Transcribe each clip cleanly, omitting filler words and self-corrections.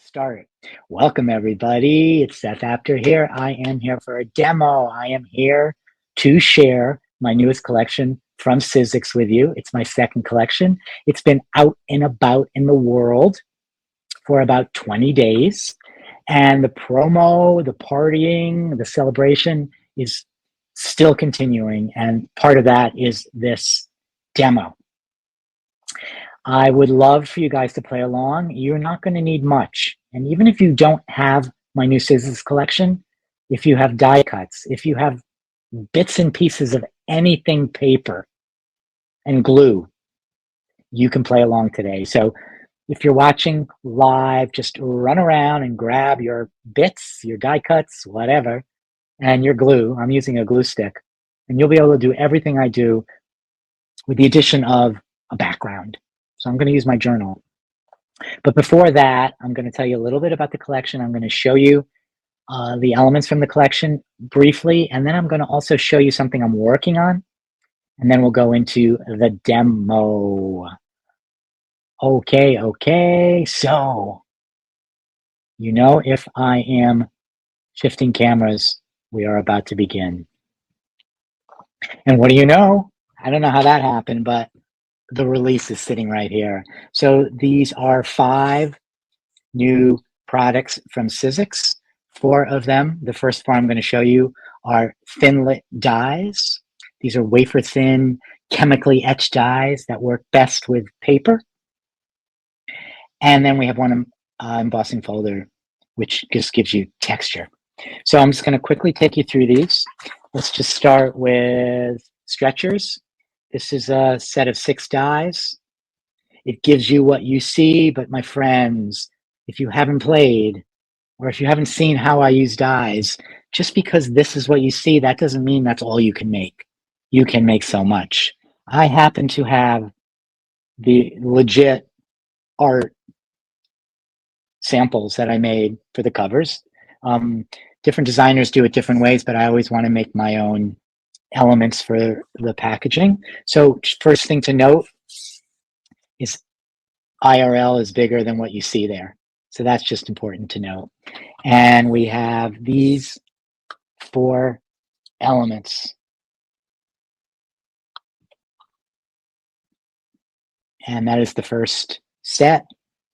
Start. Welcome, everybody. It's Seth Apter here. I am here for a demo. I am here to share my newest collection from Sizzix with you. It's my second collection. It's been out and about in the world for about 20 days. And the promo, the partying, the celebration is still continuing. And part of that is this demo. I would love for you guys to play along. You're not going to need much. And even if you don't have my new Sizzix collection, if you have die cuts, if you have bits and pieces of anything paper and glue, you can play along today. So if you're watching live, just run around and grab your bits, your die cuts, whatever, and your glue. I'm using a glue stick. And you'll be able to do everything I do with the addition of a background. So I'm going to use my journal. But before that, I'm going to tell you a little bit about the collection. I'm going to show you the elements from the collection briefly, and then I'm going to also show you something I'm working on, and then we'll go into the demo. Okay. So, if I am shifting cameras, we are about to begin. And what do you know? I don't know how that happened, but the release is sitting right here. So these are 5 new products from Sizzix. 4 of them, the first 4 I'm going to show you, are thin-lit dies. These are wafer-thin, chemically etched dies that work best with paper. And then we have one embossing folder, which just gives you texture. So I'm just going to quickly take you through these. Let's just start with stretchers. This is a set of 6 dies. It gives you what you see, but my friends, if you haven't played, or if you haven't seen how I use dies, just because this is what you see, that doesn't mean that's all you can make. You can make so much. I happen to have the legit art samples that I made for the covers. Different designers do it different ways, but I always want to make my own elements for the packaging. So first thing to note is IRL is bigger than what you see there. So that's just important to note. And we have these 4 elements. And that is the first set.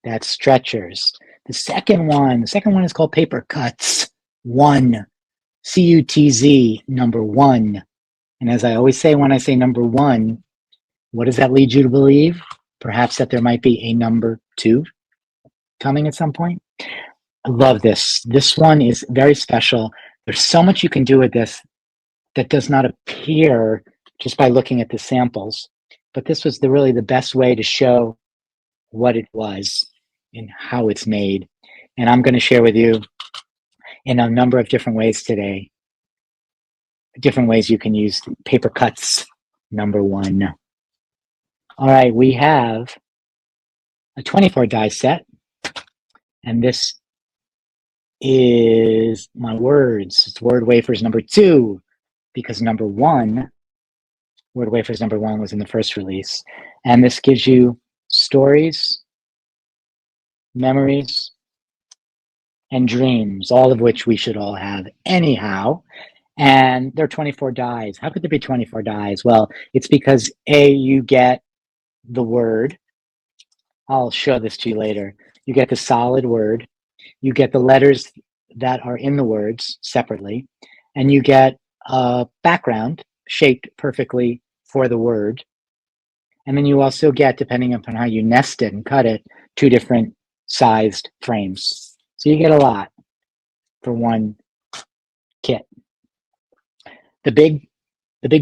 That's stretchers. The second one is called paper cuts. 1. CUTZ, number 1. And as I always say when I say number 1, what does that lead you to believe? Perhaps that there might be a number 2 coming at some point. I love this. This one is very special. There's so much you can do with this that does not appear just by looking at the samples. But this was really the best way to show what it was and how it's made. And I'm going to share with you in a number of different ways today, different ways you can use paper cuts, number 1. All right, we have a 24 die set, and this is my words. It's word wafers number 2, because number 1, word wafers number 1 was in the first release. And this gives you stories, memories, and dreams, all of which we should all have anyhow. And there are 24 dies. How could there be 24 dies? Well, it's because A, you get the word. I'll show this to you later. You get the solid word. You get the letters that are in the words separately. And you get a background shaped perfectly for the word. And then you also get, depending upon how you nest it and cut it, 2 different sized frames. So you get a lot for one kit. The big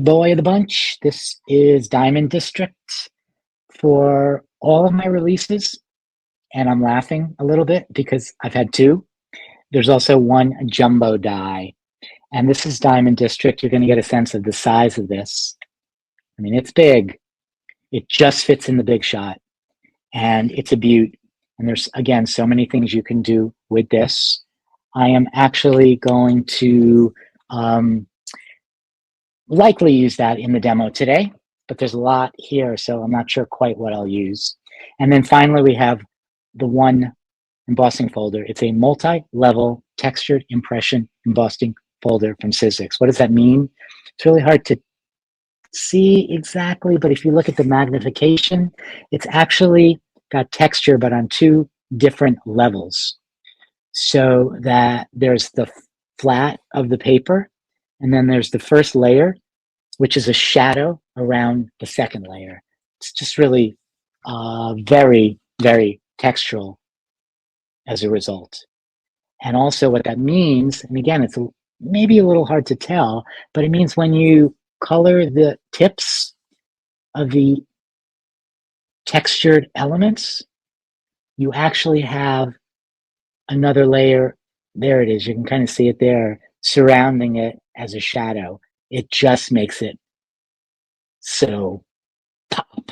boy of the bunch, this is Diamond District for all of my releases. And I'm laughing a little bit because I've had 2. There's also 1 jumbo die. And this is Diamond District. You're going to get a sense of the size of this. I mean, it's big. It just fits in the big shot. And it's a beaut. And there's, again, so many things you can do with this. I am actually going to likely use that in the demo today, but there's a lot here, so I'm not sure quite what I'll use. And then finally, we have the 1 embossing folder. It's a multi-level textured impression embossing folder from Sizzix. What does that mean? It's really hard to see exactly, but if you look at the magnification, it's actually got texture, but on two different levels. So that there's the flat of the paper, and then there's the first layer, which is a shadow around the second layer. It's just really very, very textural as a result. And also what that means, and again, it's maybe a little hard to tell, but it means when you color the tips of the textured elements, you actually have another layer. There it is. You can kind of see it there, surrounding it as a shadow. It just makes it so pop.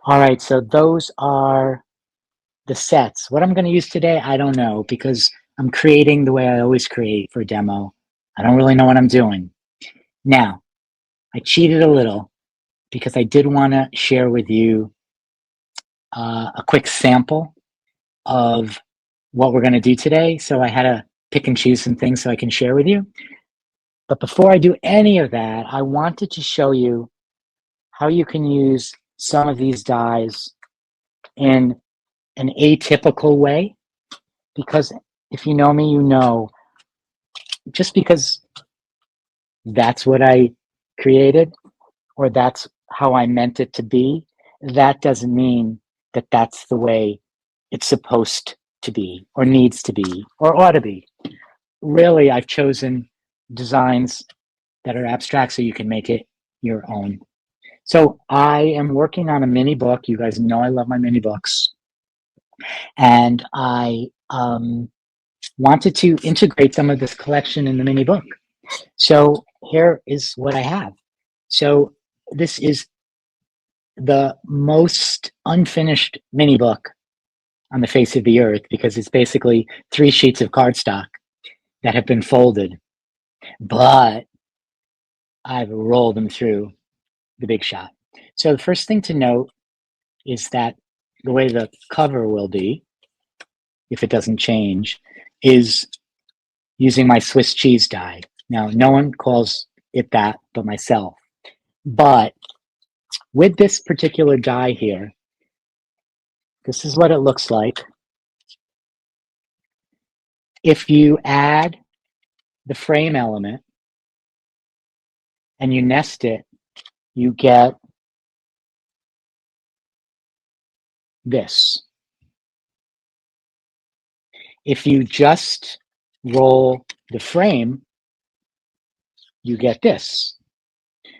All right, so those are the sets. What I'm going to use today, I don't know, because I'm creating the way I always create for a demo. I don't really know what I'm doing. Now, I cheated a little because I did want to share with you a quick sample of what we're going to do today. So I had to pick and choose some things so I can share with you. But before I do any of that, I wanted to show you how you can use some of these dies in an atypical way. Because if you know me, you know, just because that's what I created or that's how I meant it to be, that doesn't mean that that's the way it's supposed to be or needs to be or ought to be. Really, I've chosen designs that are abstract so you can make it your own. So I am working on a mini book. You guys know I love my mini books. And I wanted to integrate some of this collection in the mini book. So here is what I have. So this is the most unfinished mini book on the face of the earth because it's basically 3 sheets of cardstock that have been folded, but I've rolled them through the Big Shot. So the first thing to note is that the way the cover will be, if it doesn't change, is using my Swiss cheese die. Now, no one calls it that but myself. But with this particular die here, this is what it looks like. If you add the frame element and you nest it, you get this. If you just roll the frame, you get this,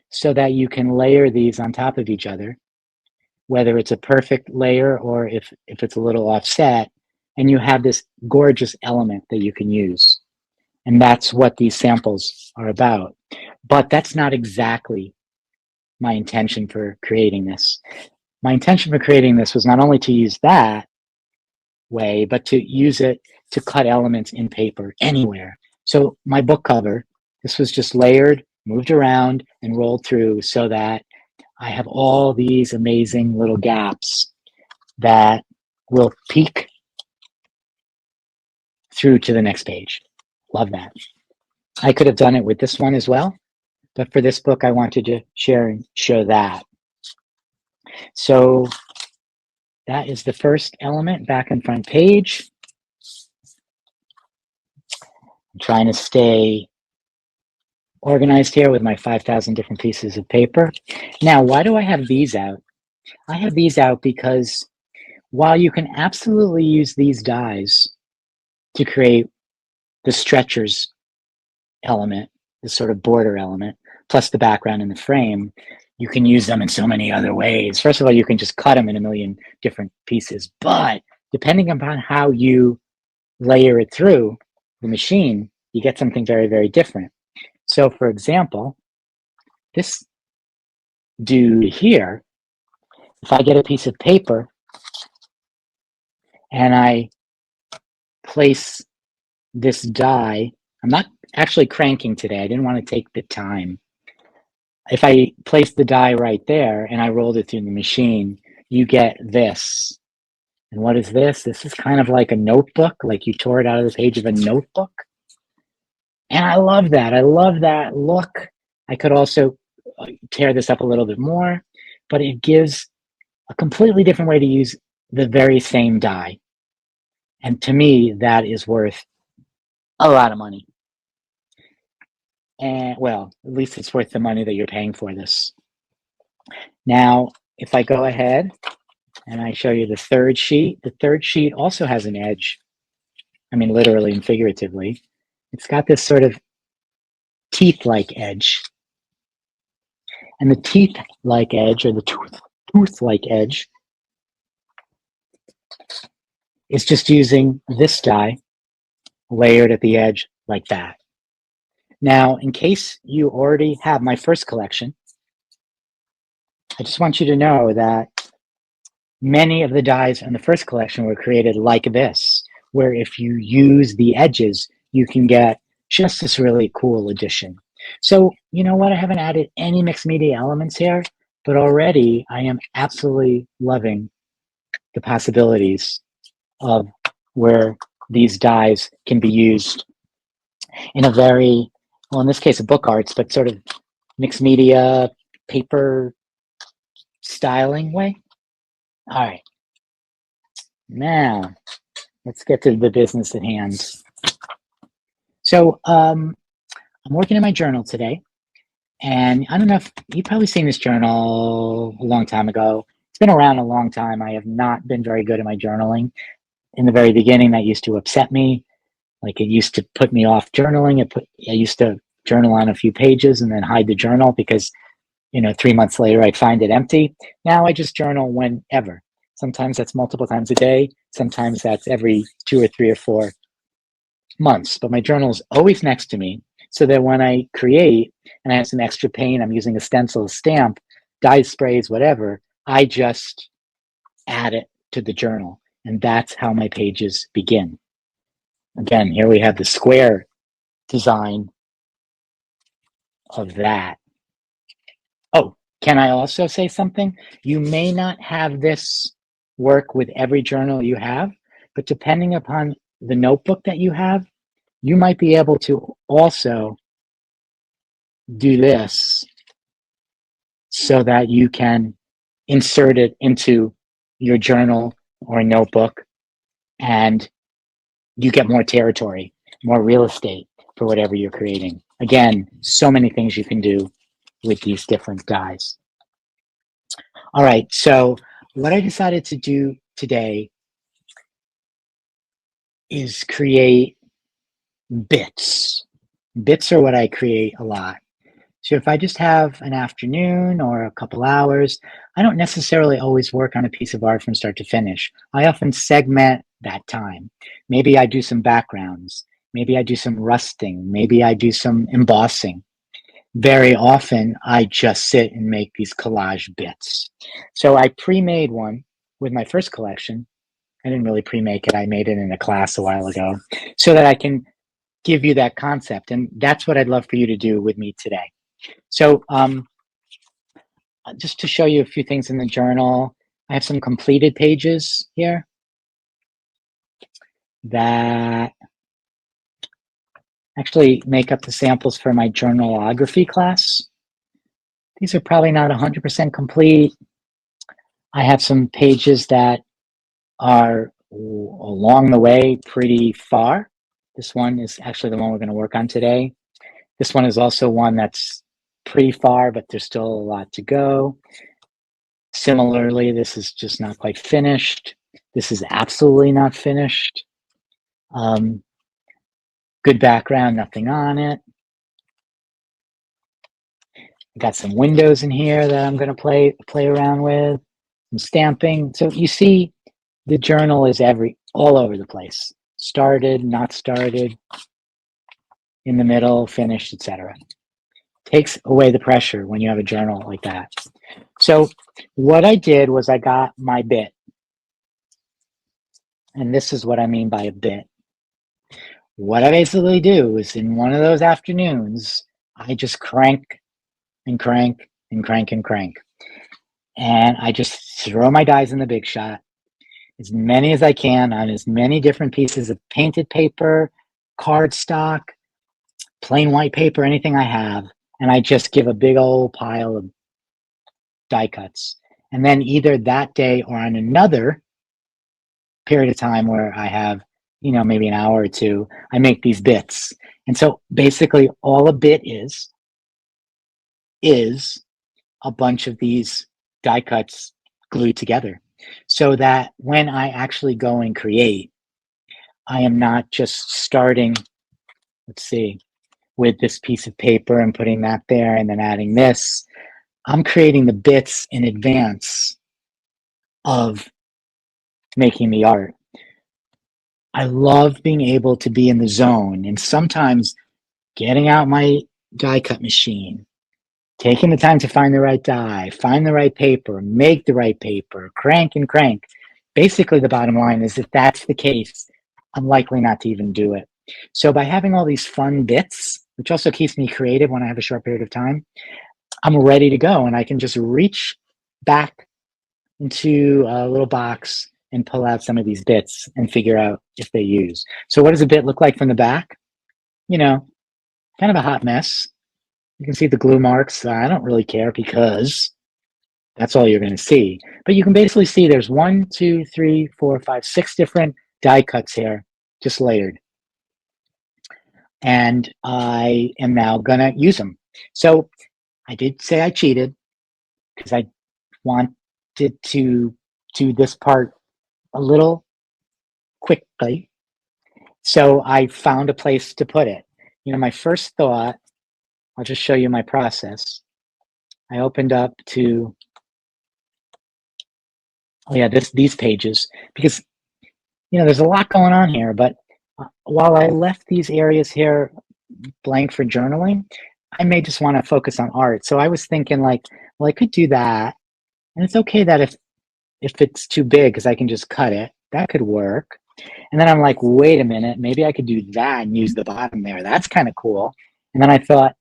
so that you can layer these on top of each other, whether it's a perfect layer or if it's a little offset, and you have this gorgeous element that you can use. And that's what these samples are about. But that's not exactly my intention for creating this. My intention for creating this was not only to use that way, but to use it to cut elements in paper anywhere. So my book cover, this was just layered, moved around, and rolled through so that I have all these amazing little gaps that will peek through to the next page. Love that. I could have done it with this one as well, but for this book, I wanted to share and show that. So that is the first element, back and front page. I'm trying to stay organized here with my 5,000 different pieces of paper. Now, why do I have these out? I have these out because while you can absolutely use these dies to create the stretchers element, the sort of border element, plus the background and the frame, you can use them in so many other ways. First of all, you can just cut them in a million different pieces, but depending upon how you layer it through the machine, you get something very, very different. So for example, this dude here, if I get a piece of paper and I place this die, I'm not actually cranking today. I didn't want to take the time. If I place the die right there and I rolled it through the machine, you get this. And what is this? This is kind of like a notebook, like you tore it out of the page of a notebook. And I love that. I love that look. I could also tear this up a little bit more, but it gives a completely different way to use the very same die. And to me, that is worth a lot of money. And well, at least it's worth the money that you're paying for this. Now, if I go ahead and I show you the third sheet also has an edge. I mean, literally and figuratively. It's got this sort of teeth-like edge. And the teeth-like edge, or the tooth-like edge, is just using this die layered at the edge like that. Now, in case you already have my first collection, I just want you to know that many of the dies in the first collection were created like this, where if you use the edges, you can get just this really cool addition. So, you know what? I haven't added any mixed media elements here, but already I am absolutely loving the possibilities of where these dies can be used in a very, well, in this case, a book arts, but sort of mixed media, paper styling way. All right. Now, let's get to the business at hand. So I'm working in my journal today, and I don't know if you've probably seen this journal a long time ago. It's been around a long time. I have not been very good at my journaling. In the very beginning, that used to upset me. Like, it used to put me off journaling. I used to journal on a few pages and then hide the journal because, 3 months later, I'd find it empty. Now I just journal whenever. Sometimes that's multiple times a day. Sometimes that's every 2 or 3 or 4 months. But my journal is always next to me, so that when I create and I have some extra paint, I'm using a stencil, a stamp, dye sprays, whatever, I just add it to the journal. And that's how my pages begin. Again, here we have the square design of that. Oh, can I also say something? You may not have this work with every journal you have, but depending upon the notebook that you have, you might be able to also do this so that you can insert it into your journal or notebook, and you get more territory, more real estate for whatever you're creating. Again, so many things you can do with these different dies. All right, so what I decided to do today is create bits. Bits are what I create a lot. So if I just have an afternoon or a couple hours, I don't necessarily always work on a piece of art from start to finish. I often segment that time. Maybe I do some backgrounds. Maybe I do some rusting. Maybe I do some embossing. Very often, I just sit and make these collage bits. So I pre-made one with my first collection. I didn't really pre-make it. I made it in a class a while ago so that I can give you that concept. And that's what I'd love for you to do with me today. So just to show you a few things in the journal, I have some completed pages here that actually make up the samples for my journalography class. These are probably not 100% complete. I have some pages that are along the way pretty far. This one is actually the one we're going to work on today. This one is also one that's pretty far, but there's still a lot to go. Similarly, this is just not quite finished. This is absolutely not finished. Good background, nothing on it. I got some windows in here that I'm going to play around with. Some stamping. So you see, the journal is all over the place. Started, not started, in the middle, finished, etc. Takes away the pressure when you have a journal like that. So what I did was I got my bit. And this is what I mean by a bit. What I basically do is, in one of those afternoons, I just crank and crank and crank and crank. And I just throw my dies in the Big Shot. as many as I can on as many different pieces of painted paper, cardstock, plain white paper, anything I have, and I just give a big old pile of die cuts. And then either that day or on another period of time where I have, maybe an hour or two, I make these bits. And so basically all a bit is a bunch of these die cuts glued together, so that when I actually go and create, I am not just starting, let's see, with this piece of paper and putting that there and then adding this. I'm creating the bits in advance of making the art. I love being able to be in the zone, and sometimes getting out my die cut machine, taking the time to find the right die, find the right paper, make the right paper, crank and crank. Basically, the bottom line is if that's the case, I'm likely not to even do it. So by having all these fun bits, which also keeps me creative when I have a short period of time, I'm ready to go, and I can just reach back into a little box and pull out some of these bits and figure out if they use. So what does a bit look like from the back? Kind of a hot mess. You can see the glue marks. I don't really care because that's all you're going to see. But you can basically see there's 1, 2, 3, 4, 5, 6 different die cuts here, just layered. And I am now going to use them. So I did say I cheated because I wanted to do this part a little quickly. So I found a place to put it. My first thought, I'll just show you my process. I opened up to, these pages, because, there's a lot going on here, but while I left these areas here blank for journaling, I may just want to focus on art. So I was thinking like, well, I could do that. And it's okay that if it's too big, because I can just cut it, that could work. And then I'm like, wait a minute, maybe I could do that and use the bottom there. That's kind of cool. And then I thought,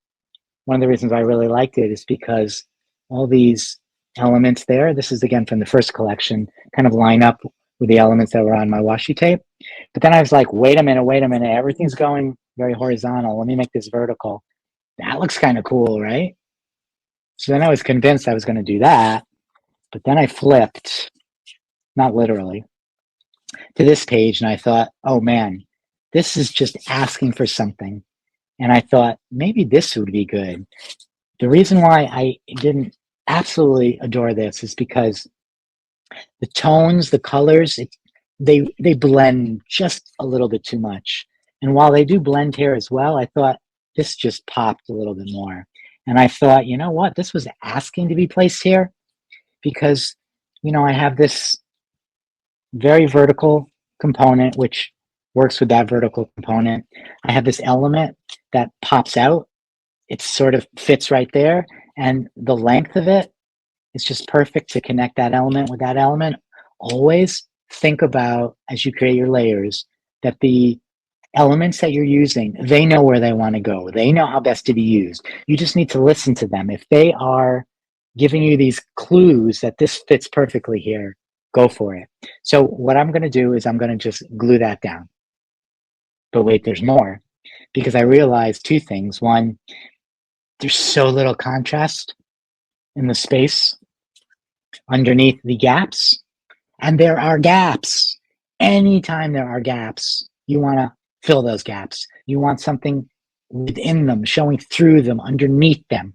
one of the reasons I really liked it is because all these elements there, this is again from the first collection, kind of line up with the elements that were on my washi tape. But then I was like, wait a minute, everything's going very horizontal. Let me make this vertical. That looks kind of cool, right? So then I was convinced I was going to do that. But then I flipped, not literally, to this page, and I thought, oh man, this is just asking for something. And I thought maybe this would be good. The reason why I didn't absolutely adore this is because the tones, the colors, they blend just a little bit too much. And while they do blend here as well, I thought this just popped a little bit more. And I thought, you know what, this was asking to be placed here because, I have this very vertical component, which works with that vertical component. I have this element that pops out. It sort of fits right there. And the length of it is just perfect to connect that element with that element. Always think about, as you create your layers, that the elements that you're using, they know where they want to go. They know how best to be used. You just need to listen to them. If they are giving you these clues that this fits perfectly here, go for it. So what I'm going to do is I'm going to just glue that down. But wait, there's more, because I realized two things. One, there's so little contrast in the space underneath the gaps, and there are gaps. Anytime there are gaps, you want to fill those gaps. You want something within them, showing through them, underneath them.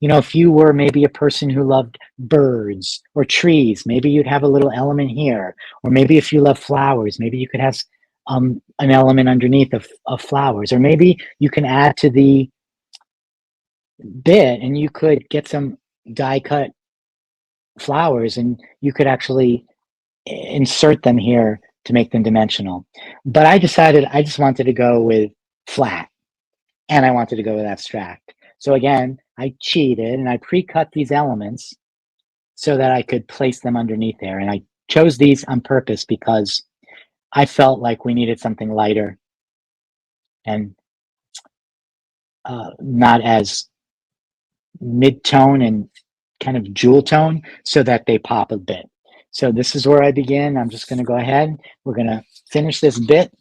If you were maybe a person who loved birds or trees, maybe you'd have a little element here. Or maybe if you love flowers, maybe you could have an element underneath of flowers. Or maybe you can add to the bit and you could get some die cut flowers and you could actually insert them here to make them dimensional. But I decided I just wanted to go with flat and I wanted to go with abstract. So again, I cheated and I pre-cut these elements so that I could place them underneath there. And I chose these on purpose because I felt like we needed something lighter and not as mid-tone and kind of jewel tone so that they pop a bit. So this is where I begin. I'm just going to go ahead. We're going to finish this bit,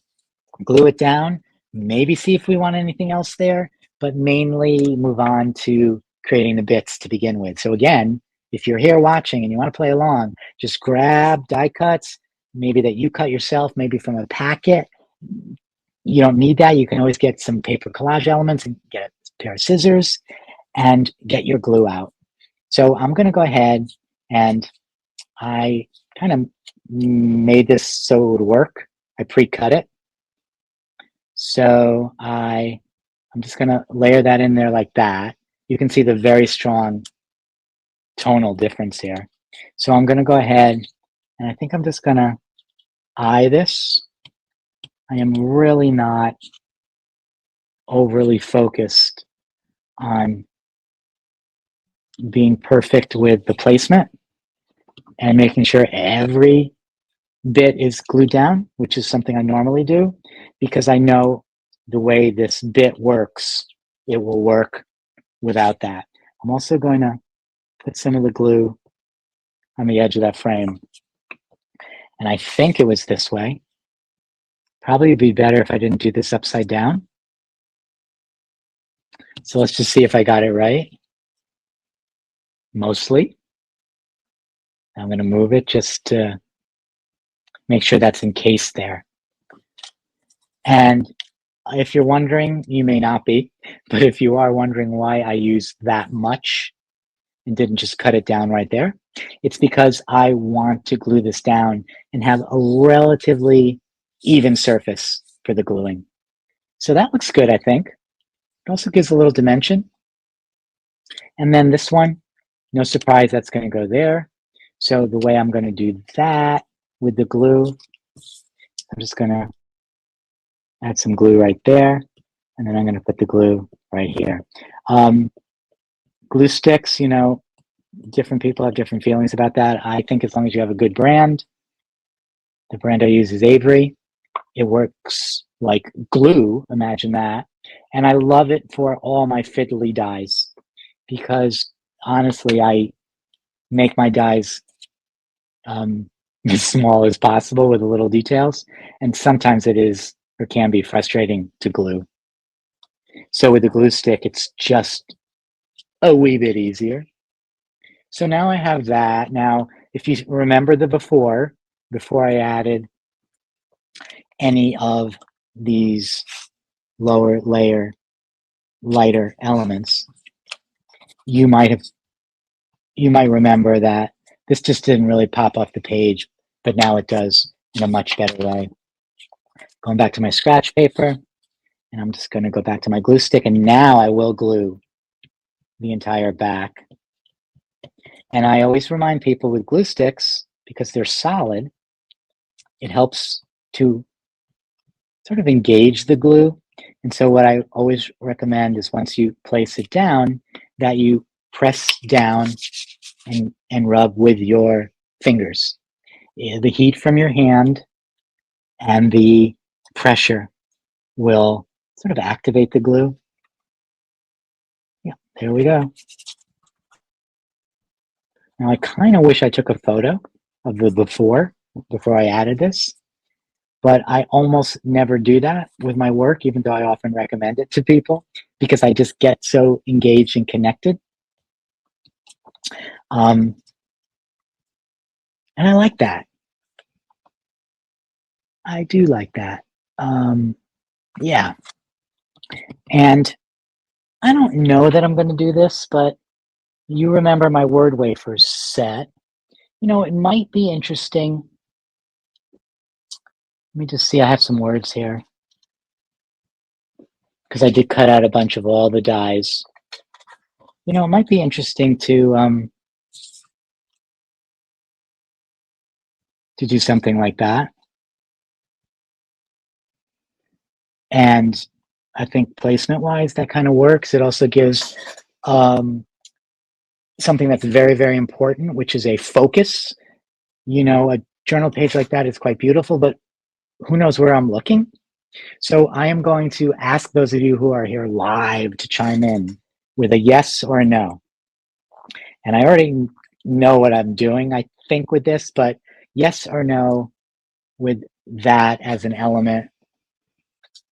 glue it down, maybe see if we want anything else there, but mainly move on to creating the bits to begin with. So again, if you're here watching and you want to play along, just grab die cuts, maybe that you cut yourself, maybe from a packet. You don't need that. You can always get some paper collage elements and get a pair of scissors and get your glue out. So I'm going to go ahead, and I kind of made this so it would work. I pre-cut it. So I'm just going to layer that in there like that. You can see the very strong tonal difference here. So I'm going to go ahead, and I think I'm just going to eye this. I am really not overly focused on being perfect with the placement and making sure every bit is glued down, which is something I normally do, because I know the way this bit works, it will work without that. I'm also going to put some of the glue on the edge of that frame. And I think it was this way. Probably would be better if I didn't do this upside down. So let's just see if I got it right. Mostly. I'm going to move it just to make sure that's encased there. And if you're wondering, you may not be, but if you are wondering why I use that much and didn't just cut it down right there, it's because I want to glue this down and have a relatively even surface for the gluing. So that looks good, I think. It also gives a little dimension. And then this one, no surprise, that's going to go there. So the way I'm going to do that with the glue, I'm just going to add some glue right there, and then I'm going to put the glue right here. Glue sticks, you know, different people have different feelings about that. I think as long as you have a good brand, the brand I use is Avery. It works like glue, imagine that. And I love it for all my fiddly dies because honestly, I make my dies as small as possible with the little details. And sometimes it is or can be frustrating to glue. So with the glue stick, it's just a wee bit easier. So now I have that. Now, if you remember the before I added any of these lower layer, lighter elements, you might remember that this just didn't really pop off the page, but now it does in a much better way. Going back to my scratch paper, and I'm just going to go back to my glue stick, and now I will glue the entire back. And I always remind people with glue sticks, because they're solid, it helps to sort of engage the glue. And so what I always recommend is once you place it down, that you press down and rub with your fingers. The heat from your hand and the pressure will sort of activate the glue. Yeah, there we go. Now I kind of wish I took a photo of the before I added this, but I almost never do that with my work, even though I often recommend it to people because I just get so engaged and connected. And I like that. I do like that. Yeah. And I don't know that I'm going to do this, but you remember my word wafers set. You know, it might be interesting. Let me just see. I have some words here because I did cut out a bunch of all the dies. You know, it might be interesting to do something like that. And I think placement-wise, that kind of works. It also gives something that's very, very important, which is a focus. You know, a journal page like that is quite beautiful, but who knows where I'm looking? So I am going to ask those of you who are here live to chime in with a yes or a no. And I already know what I'm doing, I think, with this, but yes or no with that as an element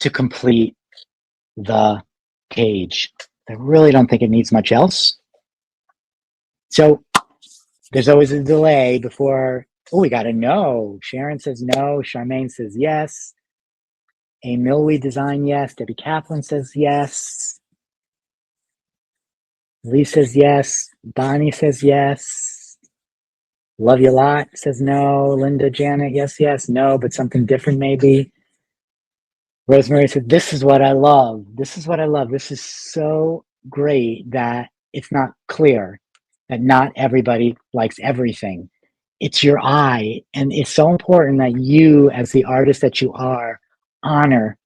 to complete the page. I really don't think it needs much else. So there's always a delay before, oh, we got a no. Sharon says no. Charmaine says yes. A Millwee design, yes. Debbie Kaplan says yes. Lee says yes. Bonnie says yes. Love you a lot says no. Linda, Janet, yes, yes, no, but something different maybe. Rosemary said, this is what I love. This is what I love. This is so great that it's not clear, that not everybody likes everything. It's your eye. And it's so important that you, as the artist that you are, honor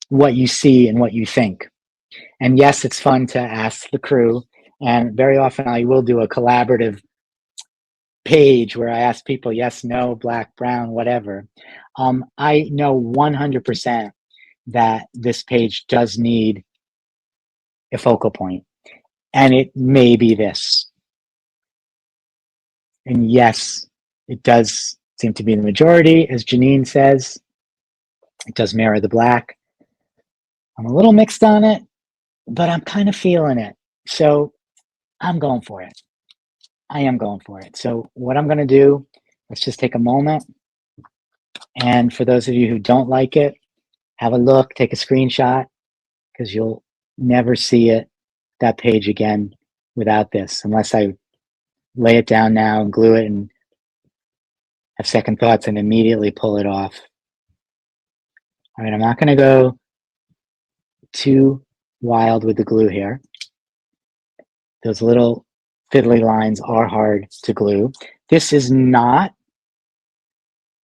what you see and what you think. And yes, it's fun to ask the crew. And very often I will do a collaborative page where I ask people yes, no, black, brown, whatever. I know 100% that this page does need a focal point, and it may be this. And yes, it does seem to be the majority, as Janine says. It does mirror the black. I'm a little mixed on it, but I'm kind of feeling it. So I'm going for it. I am going for it. So what I'm going to do, let's just take a moment. And for those of you who don't like it, have a look, take a screenshot, because you'll never see it, that page again without this, unless I lay it down now and glue it and have second thoughts and immediately pull it off. All right, I'm not going to go too wild with the glue here. Those little fiddly lines are hard to glue. This is not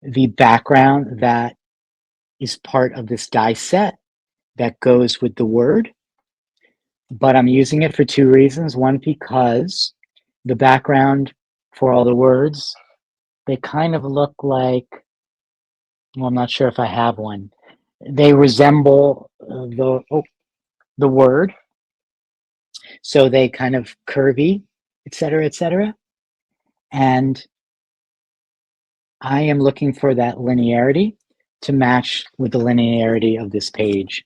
the background that is part of this die set that goes with the word, but I'm using it for two reasons. One, because the background for all the words, they kind of look like, well, I'm not sure if I have one. They resemble the word, so they kind of curvy, etc., etc. And I am looking for that linearity to match with the linearity of this page.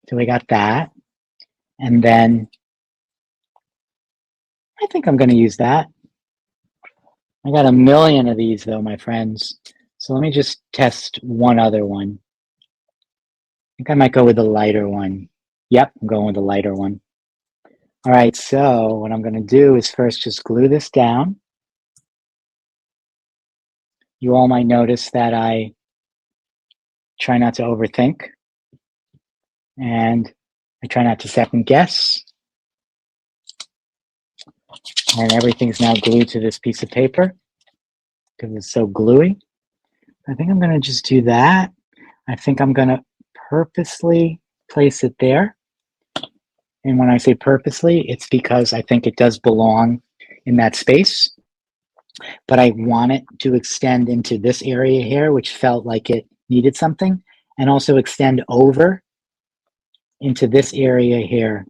So we got that. And then I think I'm going to use that. I got a million of these though, my friends. So let me just test one other one. I think I might go with the lighter one. Yep, I'm going with the lighter one. All right, so what I'm going to do is first just glue this down. You all might notice that I try not to overthink, and I try not to second guess. And everything's now glued to this piece of paper because it's so gluey. I think I'm going to just do that. I think I'm going to purposely place it there. And when I say purposely, it's because I think it does belong in that space. But I want it to extend into this area here, which felt like it needed something, and also extend over into this area here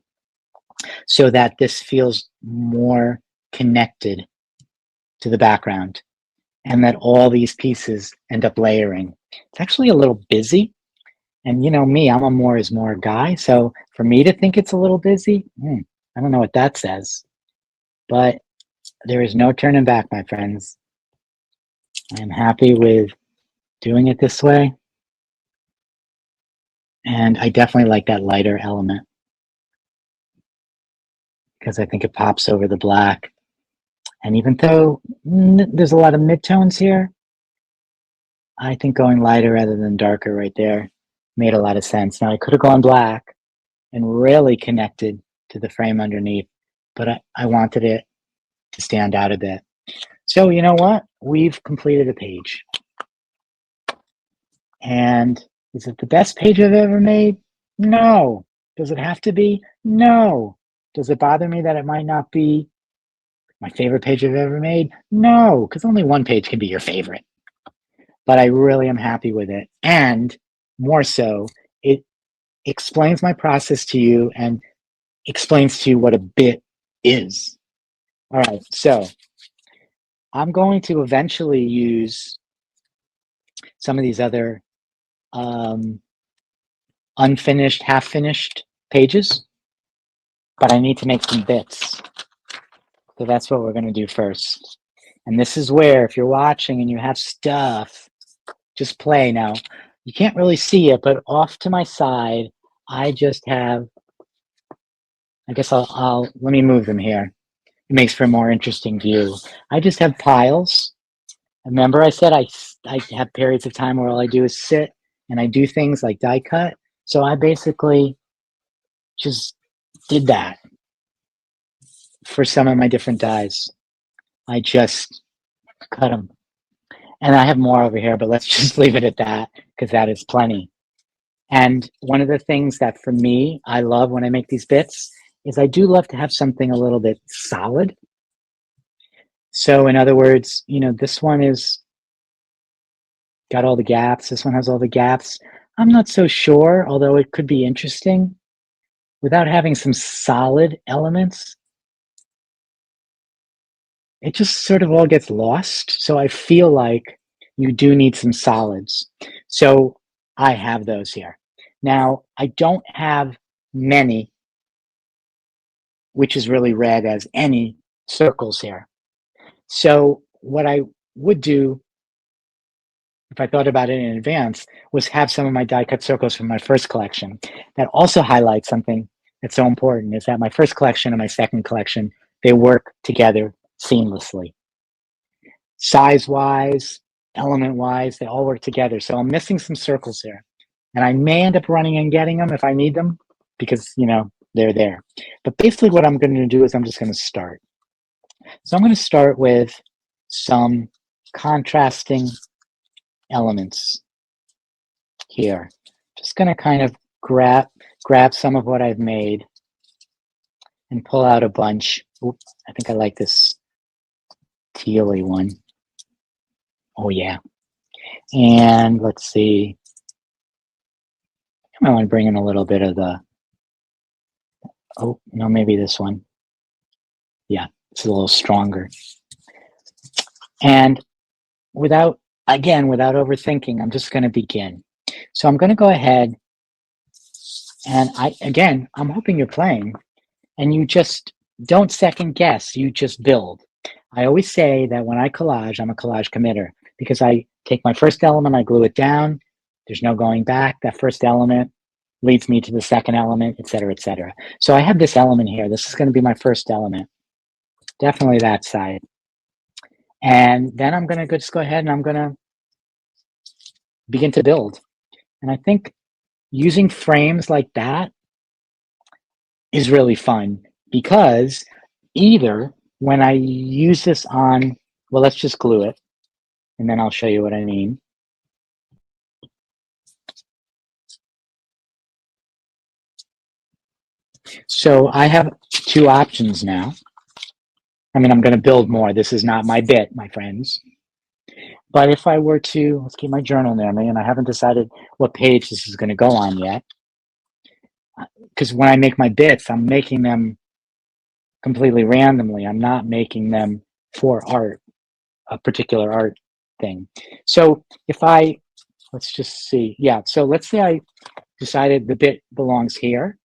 so that this feels more connected to the background and that all these pieces end up layering. It's actually a little busy. And you know me, I'm a more is more guy. So for me to think it's a little busy, I don't know what that says. But there is no turning back, my friends. I am happy with doing it this way. And I definitely like that lighter element because I think it pops over the black. And even though there's a lot of midtones here, I think going lighter rather than darker right there made a lot of sense. Now I could have gone black and really connected to the frame underneath, but I wanted it to stand out a bit. So you know what? We've completed a page. And is it the best page I've ever made? No. Does it have to be? No. Does it bother me that it might not be my favorite page I've ever made? No, because only one page can be your favorite. But I really am happy with it. And more so, it explains my process to you and explains to you what a bit is. All right, so I'm going to eventually use some of these other unfinished, half-finished pages, but I need to make some bits. So that's what we're going to do first. And this is where, if you're watching and you have stuff, just play. Now, you can't really see it, but off to my side, I just have, I guess let me move them here. It makes for a more interesting view. I just have piles. Remember I said I have periods of time where all I do is sit and I do things like die cut. So I basically just did that for some of my different dies. I just cut them. And I have more over here, but let's just leave it at that because that is plenty. And one of the things that for me, I love when I make these bits is I do love to have something a little bit solid. So in other words, you know, this one is got all the gaps. This one has all the gaps. I'm not so sure, although it could be interesting without having some solid elements. It just sort of all gets lost. So I feel like you do need some solids. So I have those here. Now, I don't have many, which is really read as any circles here. So what I would do, if I thought about it in advance, was have some of my die cut circles from my first collection. That also highlights something that's so important, is that my first collection and my second collection, they work together seamlessly. Size-wise, element-wise, they all work together. So I'm missing some circles here. And I may end up running and getting them if I need them because, you know, they're there. But basically what I'm going to do is I'm just going to start. So I'm going to start with some contrasting elements here. Just going to kind of grab some of what I've made and pull out a bunch. Oops, I think I like this tealy one. Oh yeah. And let's see. I want to bring in a little bit of the, oh, no, maybe this one. Yeah, it's a little stronger. And without overthinking, I'm just going to begin. So I'm going to go ahead and I'm hoping you're playing and you just don't second guess, you just build. I always say that when I collage, I'm a collage committer because I take my first element, I glue it down. There's no going back. That first element leads me to the second element, et cetera, et cetera. So I have this element here. This is going to be my first element. Definitely that side. And then I'm going to just go ahead and I'm going to begin to build. And I think using frames like that is really fun because either when I use this on, well, let's just glue it and then I'll show you what I mean. So I have two options now. I mean, I'm going to build more. This is not my bit, my friends. But if I were to, let's keep my journal near me, and I haven't decided what page this is going to go on yet. Because when I make my bits, I'm making them completely randomly. I'm not making them for art, a particular art thing. So if let's just see. Yeah, so let's say I decided the bit belongs here.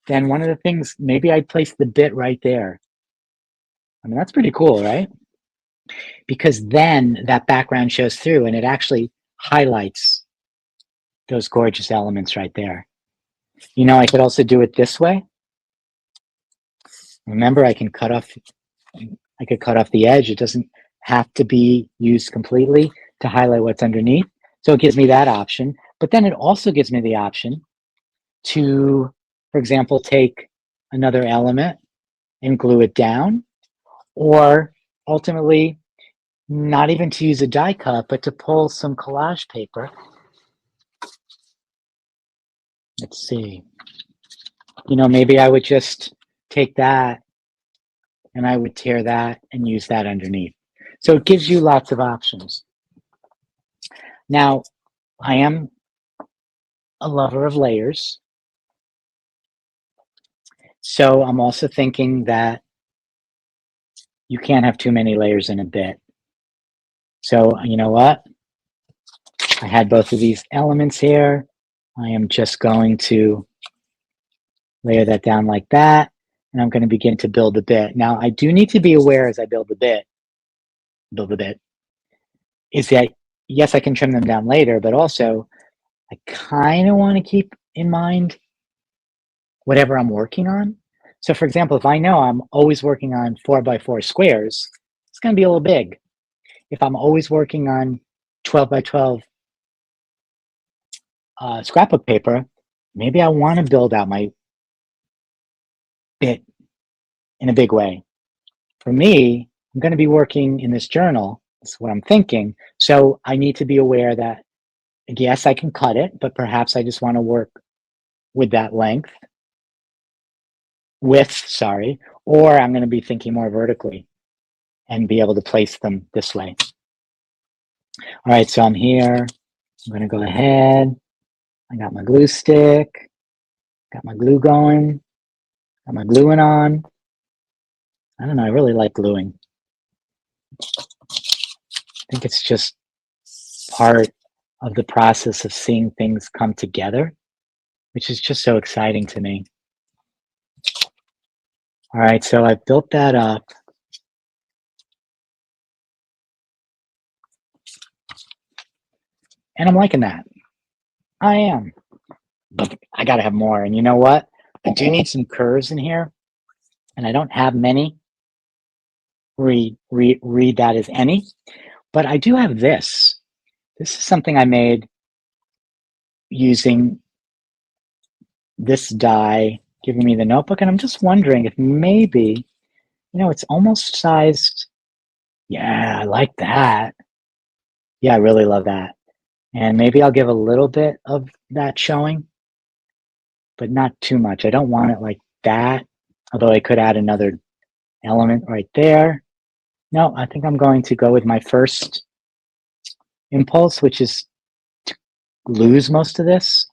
Then one of the things, maybe I'd place the bit right there. I mean, that's pretty cool, right? Because then that background shows through and it actually highlights those gorgeous elements right there. You know, I could also do it this way. Remember, I could cut off the edge. It doesn't have to be used completely to highlight what's underneath. So it gives me that option. But then it also gives me the option to, for example, take another element and glue it down, or ultimately not even to use a die cut, but to pull some collage paper. Let's see. You know, maybe I would just take that and I would tear that and use that underneath. So it gives you lots of options. Now, I am a lover of layers. So I'm also thinking that you can't have too many layers in a bit. So you know what? I had both of these elements here. I am just going to layer that down like that, and I'm going to begin to build a bit. Now, I do need to be aware as I build a bit, is that yes, I can trim them down later, but also I kind of want to keep in mind whatever I'm working on. So for example, if I know I'm always working on 4x4 squares, it's going to be a little big. If I'm always working on 12x12 scrapbook paper, maybe I want to build out my bit in a big way. For me, I'm going to be working in this journal. That's what I'm thinking. So I need to be aware that, yes, I can cut it, but perhaps I just want to work with that length, sorry, or I'm going to be thinking more vertically and be able to place them this way. All right, so I'm here. I'm going to go ahead. I got my glue stick, got my glue going, got my gluing on. I don't know, I really like gluing. I think it's just part of the process of seeing things come together, which is just so exciting to me. All right, so I've built that up. And I'm liking that. I am. But I got to have more. And you know what? I do need some curves in here. And I don't have many. Read that as any. But I do have this. This is something I made using this die giving me the notebook. And I'm just wondering if maybe, you know, it's almost sized. Yeah, I like that. Yeah, I really love that. And maybe I'll give a little bit of that showing, but not too much. I don't want it like that, although I could add another element right there. No, I think I'm going to go with my first impulse, which is to lose most of this.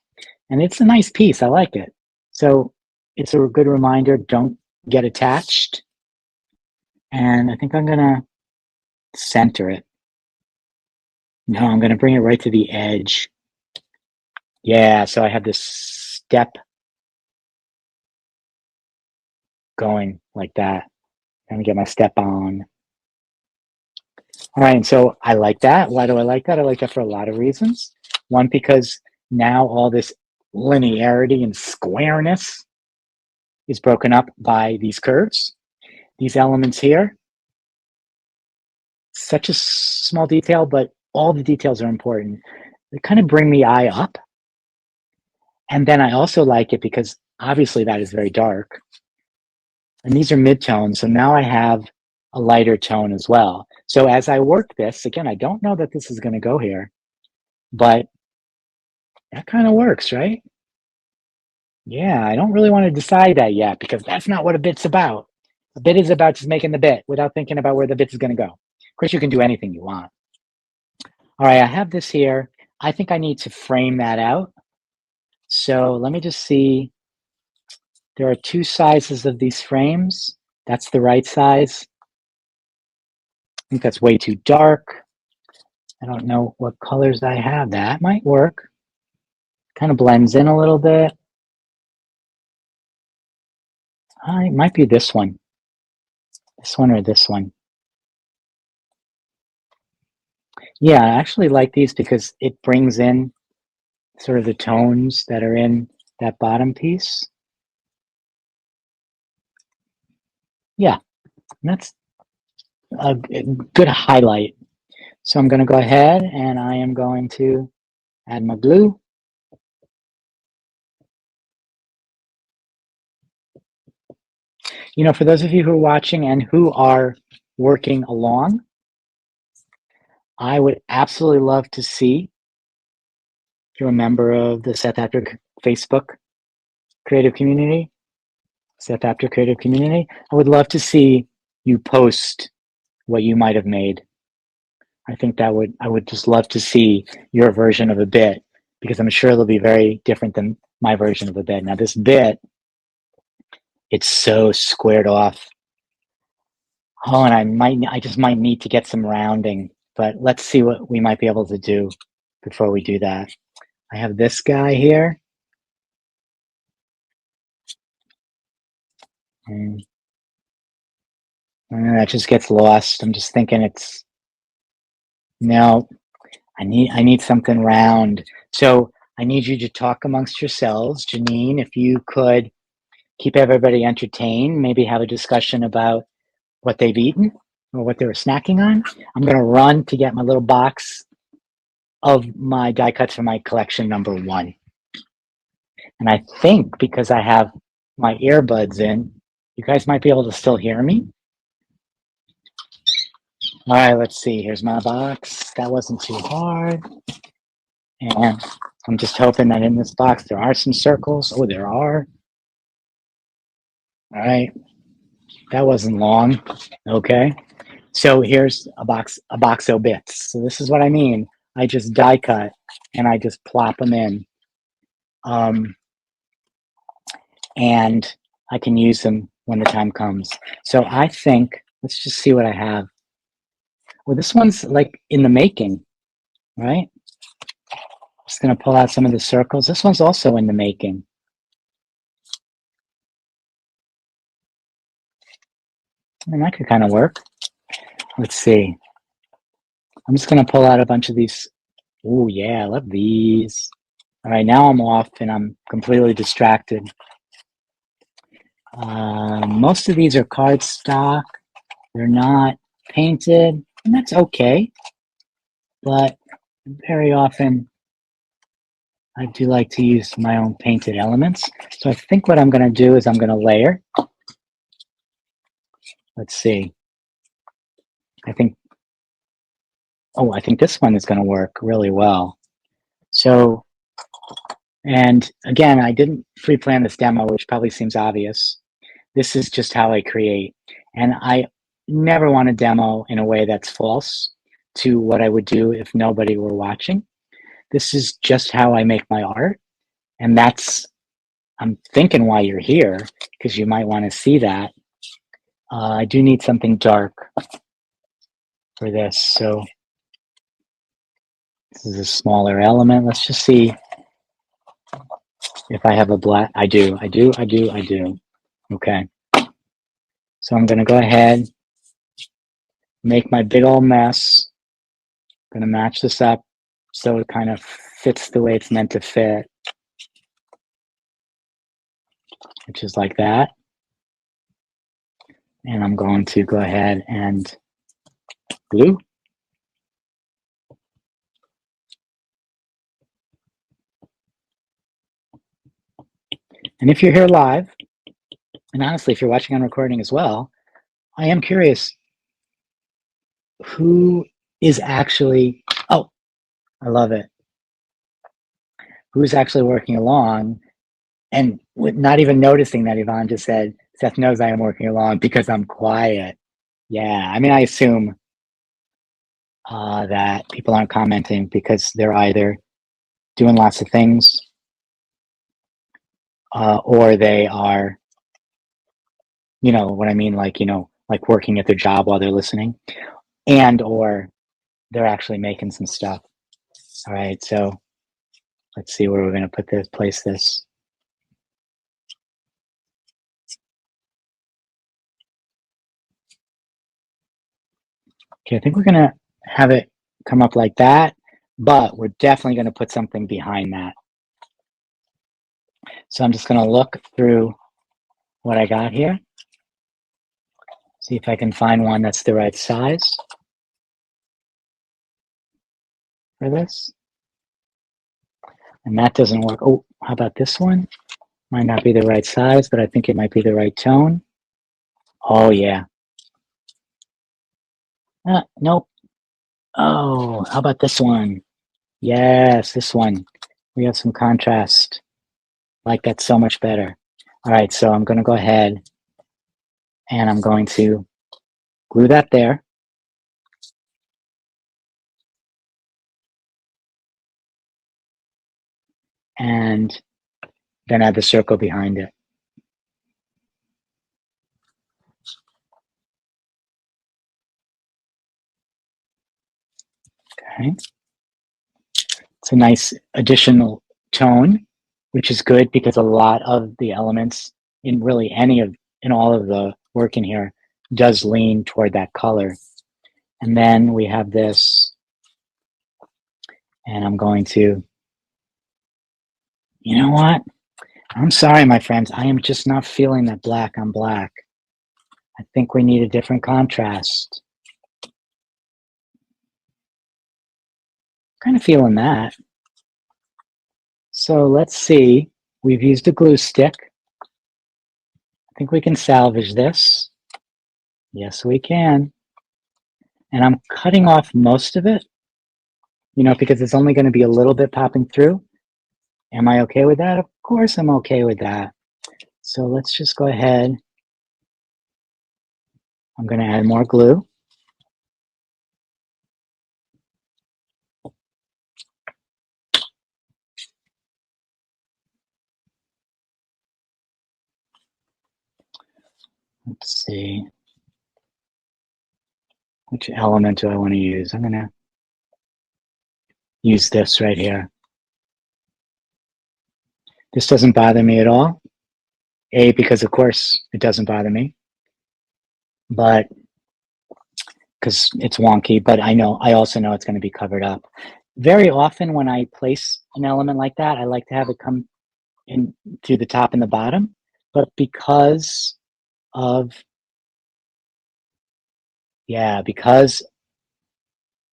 And it's a nice piece. I like it. So it's a good reminder, don't get attached. And I think I'm going to center it. No, I'm going to bring it right to the edge. Yeah, so I have this step going like that. I'm going to get my step on. All right, and so I like that. Why do I like that? I like that for a lot of reasons. One, because now all this linearity and squareness is broken up by these curves. These elements here, such a small detail, but all the details are important. They kind of bring the eye up. And then I also like it because obviously that is very dark. And these are midtones, so now I have a lighter tone as well. So as I work this, again, I don't know that this is going to go here, but that kind of works, right? Yeah, I don't really want to decide that yet because that's not what a bit's about. A bit is about just making the bit without thinking about where the bit is going to go. Of course, you can do anything you want. All right, I have this here. I think I need to frame that out. So let me just see. There are two sizes of these frames. That's the right size. I think that's way too dark. I don't know what colors I have. That might work. Kind of blends in a little bit. It might be this one. This one or this one. Yeah, I actually like these because it brings in sort of the tones that are in that bottom piece. Yeah, that's a good highlight. So I'm going to go ahead and I am going to add my glue. You know, for those of you who are watching and who are working along, I would absolutely love to see if you're a member of the Seth Apter Facebook creative community, Seth Apter creative community. I would love to see you post what you might have made. I think I would just love to see your version of a bit because I'm sure it'll be very different than my version of a bit. Now this bit, it's so squared off. Oh, and I just might need to get some rounding but let's see what we might be able to do before we do that. I have this guy here. And that just gets lost. I'm just thinking it's, no, I need something round. So I need you to talk amongst yourselves. Janine, if you could keep everybody entertained, maybe have a discussion about what they've eaten or what they were snacking on. I'm going to run to get my little box of my die cuts for my collection number 1. And I think because I have my earbuds in, you guys might be able to still hear me. All right, let's see. Here's my box. That wasn't too hard. And I'm just hoping that in this box there are some circles. Oh, there are. All right. That wasn't long. Okay. So here's a box of bits. So this is what I mean. I just die cut and I just plop them in. And I can use them when the time comes. So I think, let's just see what I have. Well, this one's like in the making, right? Just going to pull out some of the circles. This one's also in the making. And that could kind of work. Let's see. I'm just going to pull out a bunch of these. Oh, yeah, I love these. All right, now I'm off and I'm completely distracted. Most of these are cardstock. They're not painted, and that's okay. But very often, I do like to use my own painted elements. So I think what I'm going to do is I'm going to layer. Let's see. I think this one is going to work really well. So, and again, I didn't pre-plan this demo, which probably seems obvious. This is just how I create. And I never want to demo in a way that's false to what I would do if nobody were watching. This is just how I make my art. And that's, I'm thinking why you're here, because you might want to see that. I do need something dark for this. So this is a smaller element. Let's just see if I have a black. I do. Okay. So I'm going to go ahead, make my big old mess. I'm going to match this up so it kind of fits the way it's meant to fit, which is like that. And I'm going to go ahead and glue. And if you're here live, and honestly, if you're watching on recording as well, I am curious who is actually, oh, I love it. Who's actually working along and not even noticing that Yvonne just said, Seth knows I am working along because I'm quiet. Yeah, I mean, I assume that people aren't commenting because they're either doing lots of things or they are, you know what I mean? Like, you know, like working at their job while they're listening, and or they're actually making some stuff. All right, so let's see where we're going to place this. Okay, I think we're going to have it come up like that, but we're definitely going to put something behind that. So I'm just going to look through what I got here, see if I can find one that's the right size for this. And that doesn't work. Oh, how about this one? Might not be the right size, but I think it might be the right tone. Oh, yeah. Nope. Oh, how about this one? Yes, this one. We have some contrast. Like that so much better. All right, so I'm going to go ahead and I'm going to glue that there. And then add the circle behind it. Okay. It's a nice additional tone, which is good because a lot of the elements in really in all of the work in here does lean toward that color. And then we have this, and I'm going to, you know what? I'm sorry, my friends. I am just not feeling that black on black. I think we need a different contrast. Kind of feeling that. So let's see. We've used a glue stick. I think we can salvage this. Yes, we can. And I'm cutting off most of it, because it's only going to be a little bit popping through. Am I okay with that? Of course I'm okay with that. So let's just go ahead. I'm going to add more glue. Let's see. Which element do I want to use? I'm going to use this right here. This doesn't bother me at all. A, because of course it doesn't bother me, but because it's wonky, but I also know it's going to be covered up. Very often when I place an element like that, I like to have it come in through the top and the bottom, but because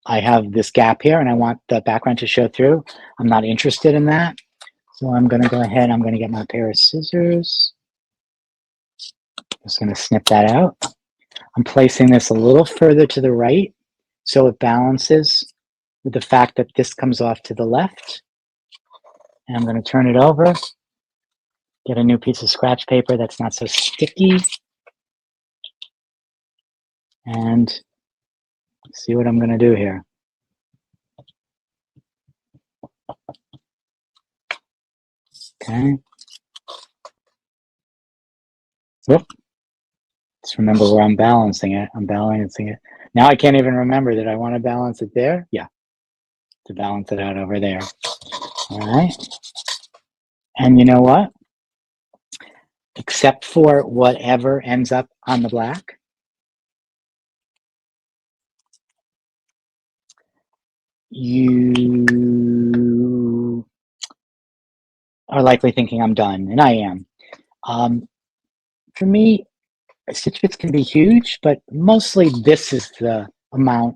I have this gap here and I want the background to show through, I'm not interested in that. So I'm going to go ahead, I'm going to get my pair of scissors. Just going to snip that out. I'm placing this a little further to the right so it balances with the fact that this comes off to the left. And I'm going to turn it over, get a new piece of scratch paper that's not so sticky, and see what I'm going to do here. Okay. Whoop. Just remember where I'm balancing it. I'm balancing it. Now I can't even remember. Did I want to balance it there? Yeah, to balance it out over there. All right. And you know what? Except for whatever ends up on the black, you are likely thinking I'm done, and I am. For me, stitch bits can be huge, but mostly this is the amount,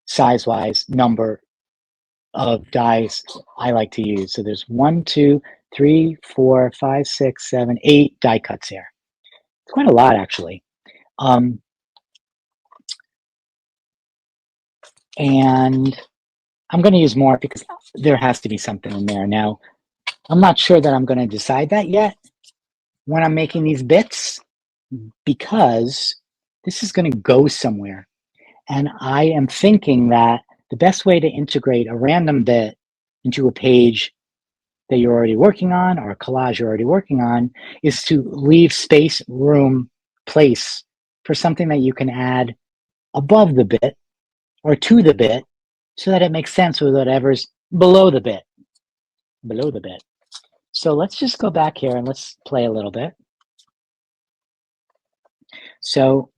size-wise, number of dies I like to use. So there's 1, 2, 3, 4, 5, 6, 7, 8 die cuts here. It's quite a lot, actually. And I'm going to use more because there has to be something in there. Now, I'm not sure that I'm going to decide that yet when I'm making these bits, because this is going to go somewhere. And I am thinking that the best way to integrate a random bit into a page that you're already working on, or a collage you're already working on, is to leave space, room, place for something that you can add above the bit or to the bit so that it makes sense with whatever's below the bit. So let's just go back here and let's play a little bit. So,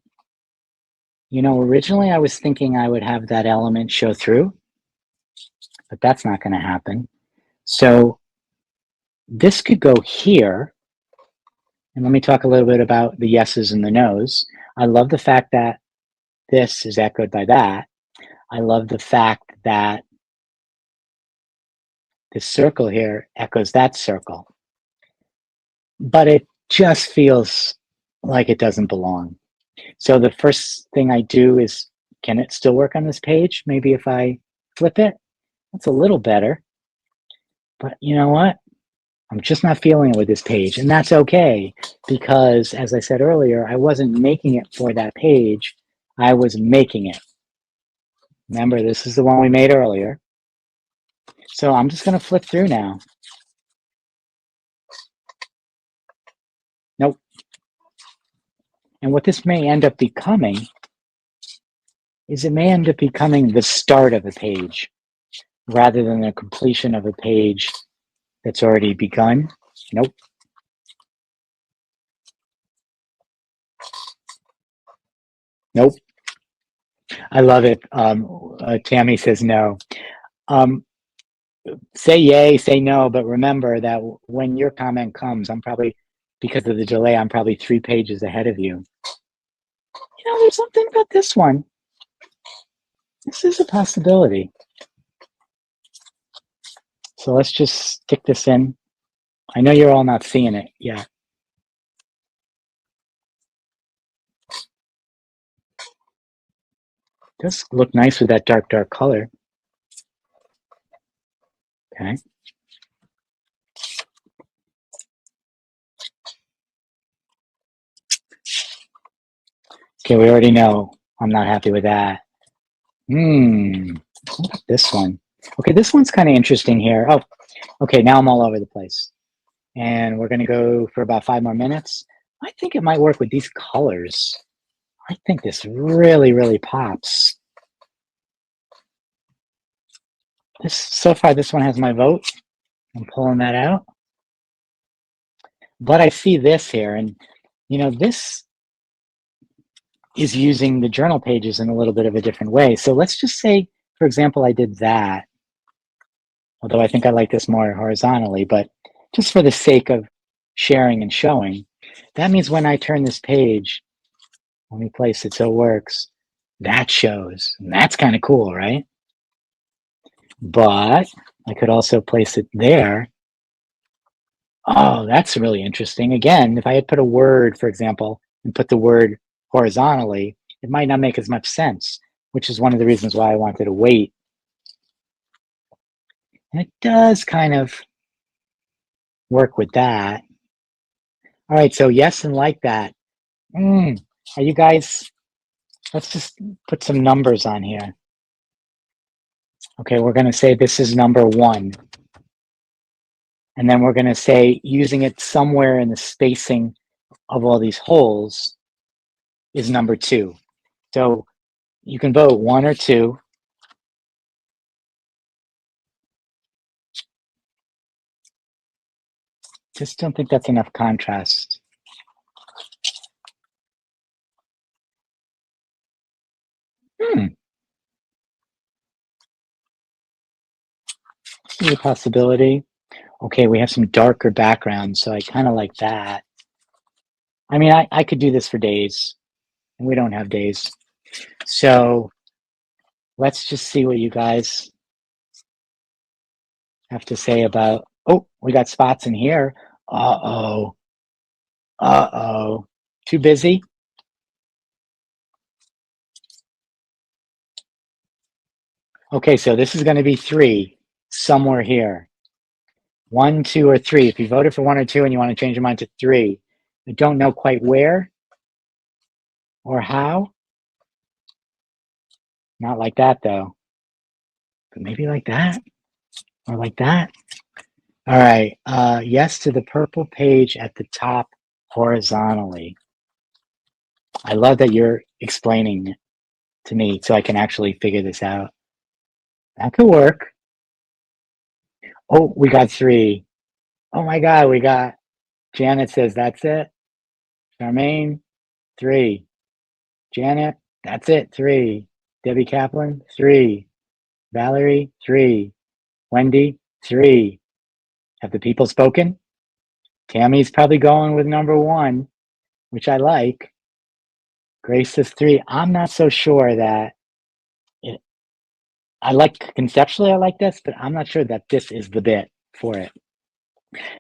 originally I was thinking I would have that element show through, but that's not going to happen. So this could go here. And let me talk a little bit about the yeses and the nos. I love the fact that this is echoed by that. I love the fact that this circle here echoes that circle. But it just feels like it doesn't belong. So the first thing I do is, can it still work on this page? Maybe if I flip it, that's a little better. But you know what? I'm just not feeling it with this page, and that's okay, because as I said earlier, I wasn't making it for that page. I was making it. Remember, this is the one we made earlier. So I'm just going to flip through now. Nope. And what this may end up becoming is it may end up becoming the start of a page rather than the completion of a page that's already begun. Nope. Nope. I love it. Tammy says no. Um, say yay, say no, but remember that when your comment comes, I'm probably, because of the delay, I'm probably 3 pages ahead of you. You know, there's something about this one. This is a possibility. So let's just stick this in. I know you're all not seeing it yet. Does look nice with that dark, dark color. Okay. Okay, we already know I'm not happy with that. What about this one? Okay, this one's kind of interesting here. Oh, okay, now I'm all over the place. And we're gonna go for about 5 more minutes. I think it might work with these colors. I think this really, really pops. So far, this one has my vote. I'm pulling that out. But I see this here, and you know, this is using the journal pages in a little bit of a different way. So let's just say, for example, I did that, although I think I like this more horizontally, but just for the sake of sharing and showing, that means when I turn this page, let me place it so it works, that shows. And that's kind of cool, right? But I could also place it there. Oh, that's really interesting. Again, if I had put a word, for example, and put the word horizontally, it might not make as much sense, which is one of the reasons why I wanted to wait. And it does kind of work with that. All right, so yes and like that. Are you guys, let's just put some numbers on here. Okay, we're going to say this is number 1. And then we're going to say using it somewhere in the spacing of all these holes is number 2. So you can vote 1 or 2. Just don't think that's enough contrast. This is a possibility. Okay, we have some darker backgrounds, so I kind of like that. I mean, I could do this for days, and we don't have days. So let's just see what you guys have to say about, oh, we got spots in here. Uh-oh. Uh-oh. Too busy? Okay, so this is going to be 3 somewhere here. 1, 2, or 3. If you voted for 1 or 2 and you want to change your mind to 3, I don't know quite where or how. Not like that, though. But maybe like that or like that. All right. Yes to the purple page at the top horizontally. I love that you're explaining to me so I can actually figure this out. That could work. Oh, we got 3. Oh my God, we got, Janet says, that's it. Charmaine, 3. Janet, that's it, 3. Debbie Kaplan, 3. Valerie, 3. Wendy, 3. Have the people spoken? Tammy's probably going with number 1, which I like. Grace says 3. I'm not so sure that I like, conceptually I like this, but I'm not sure that this is the bit for it.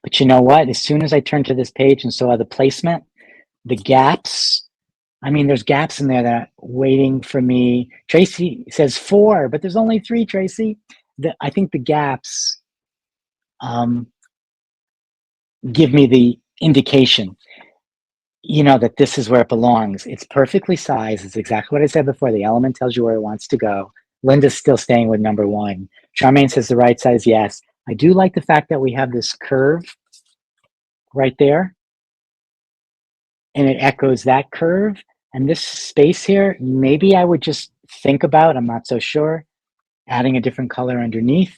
But you know what? As soon as I turned to this page and saw the placement, the gaps, I mean, there's gaps in there that are waiting for me. Tracy says 4, but there's only 3, Tracy. I think the gaps give me the indication, you know, that this is where it belongs. It's perfectly sized. It's exactly what I said before. The element tells you where it wants to go. Linda's still staying with number 1. Charmaine says the right size, yes. I do like the fact that we have this curve right there, and it echoes that curve. And this space here, maybe I would just think about, I'm not so sure, adding a different color underneath.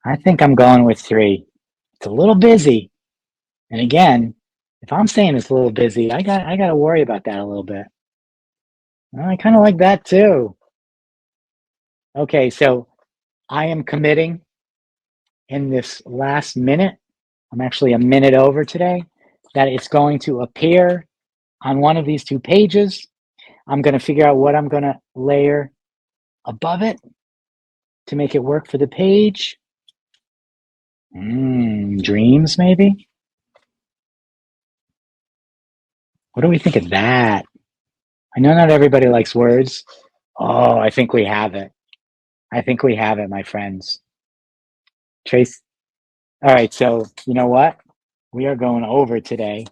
I think I'm going with 3. It's a little busy. And again, if I'm saying it's a little busy, I got to worry about that a little bit. Well, I kind of like that too. Okay, so I am committing in this last minute, I'm actually a minute over today, that it's going to appear on one of these 2 pages. I'm going to figure out what I'm going to layer above it to make it work for the page. Dreams, maybe? What do we think of that? I know not everybody likes words. Oh, I think we have it. I think we have it, my friends. Trace. All right, so you know what? We are going over today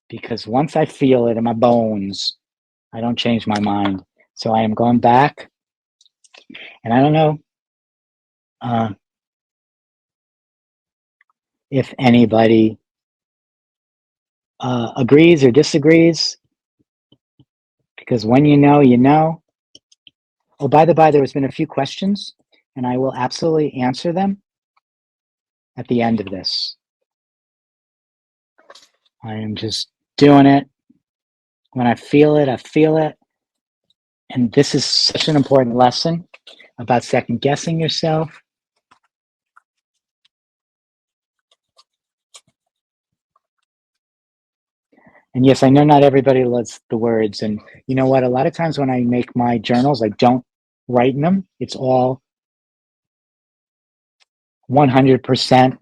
because once I feel it in my bones, I don't change my mind. So I am going back, and I don't know if anybody agrees or disagrees, because when you know, you know. Oh, by the by, there has been a few questions, and I will absolutely answer them at the end of this. I am just doing it. When I feel it, I feel it. And this is such an important lesson about second guessing yourself. And yes, I know not everybody loves the words. And you know what? A lot of times when I make my journals, I don't write in them. It's all 100%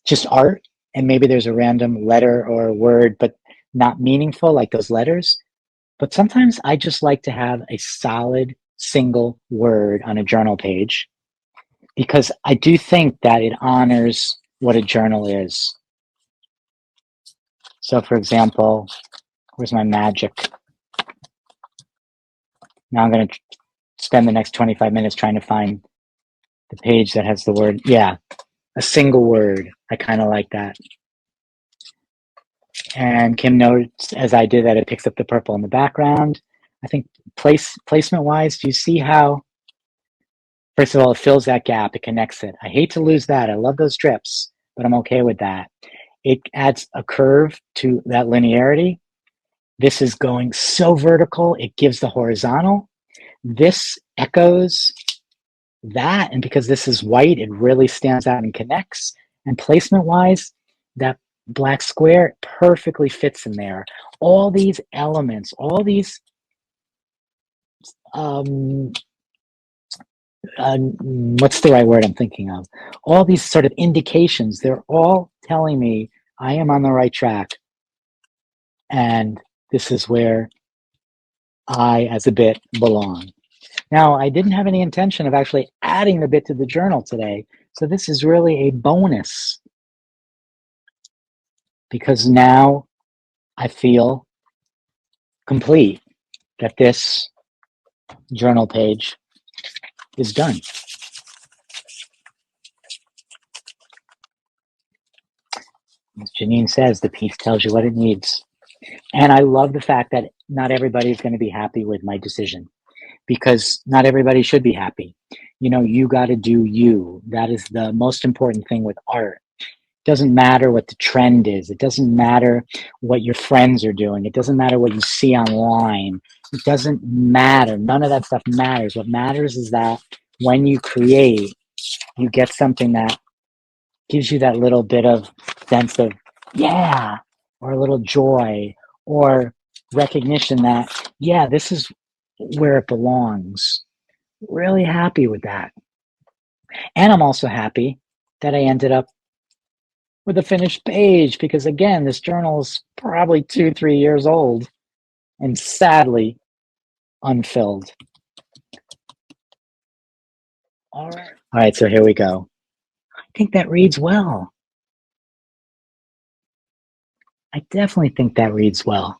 just art. And maybe there's a random letter or a word, but not meaningful like those letters. But sometimes I just like to have a solid single word on a journal page because I do think that it honors what a journal is. So for example, where's my magic? Now I'm going to spend the next 25 minutes trying to find the page that has the word. Yeah, a single word. I kind of like that. And Kim notes, as I did, that it picks up the purple in the background. I think placement-wise, do you see how, first of all, it fills that gap, it connects it. I hate to lose that. I love those strips, but I'm okay with that. It adds a curve to that linearity. This is going so vertical, it gives the horizontal. This echoes that, and because this is white, it really stands out and connects. And placement-wise, that black square perfectly fits in there. All these elements, all these what's the right word I'm thinking of? All these sort of indications, they're all telling me I am on the right track. And this is where I, as a bit, belong. Now, I didn't have any intention of actually adding the bit to the journal today, so this is really a bonus because now I feel complete that this journal page is done. As Janine says, the piece tells you what it needs. And I love the fact that not everybody is going to be happy with my decision because not everybody should be happy. You know, you got to do you. That is the most important thing with art. It doesn't matter what the trend is. It doesn't matter what your friends are doing. It doesn't matter what you see online. It doesn't matter. None of that stuff matters. What matters is that when you create, you get something that gives you that little bit of sense of, yeah, or a little joy or recognition that, yeah, this is where it belongs. Really happy with that. And I'm also happy that I ended up with a finished page because, again, this journal is probably 2-3 years old and sadly unfilled. All right, so here we go. I think that reads well. I definitely think that reads well.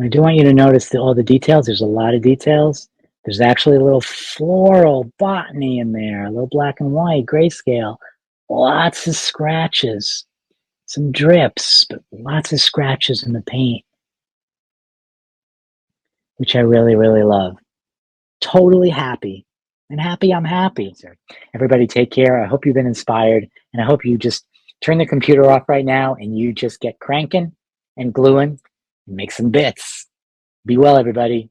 I do want you to notice all the details. There's a lot of details. There's actually a little floral botany in there, a little black and white, grayscale, lots of scratches. some drips, but lots of scratches in the paint, which I really, really love. Totally happy. And happy I'm happy. Everybody take care. I hope you've been inspired, and I hope you just turn the computer off right now and you just get cranking and gluing and make some bits. Be well, everybody.